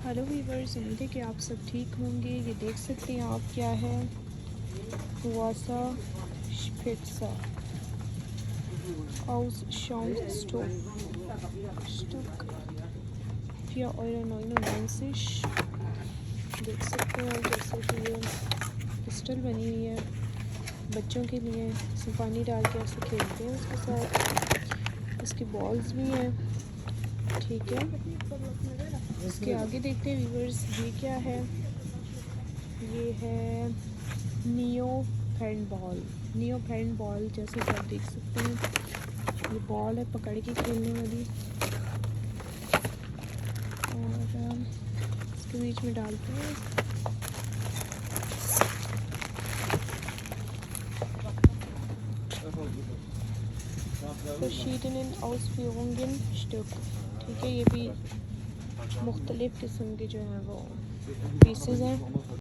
Hello viewers, उम्मीद है कि आप सब ठीक होंगे। ये देख सकते हैं आप क्या है, वासा स्पिट्ज़ा aus Schaumstock 4,99 €। देख सकते हैं जैसे कि ये पिस्टल बनी हुई है बच्चों के लिए, इसमें पानी डाल के ऐसे खेलते हैं उसके साथ। इसकी बॉल्स भी हैं, ठीक है। इसके आगे देखते हैं वीवर्स, ये क्या है। ये है नियो हैंडबॉल जैसे कि आप देख सकते हैं। ये बॉल है पकड़ के खेलने वाली, और इसके बीच में डालते हैं। verschiedenen Ausführungen Stück, ठीक है। ये भी मुख्तलिफ़ किस्म के जो हैं वो पीसेस हैं।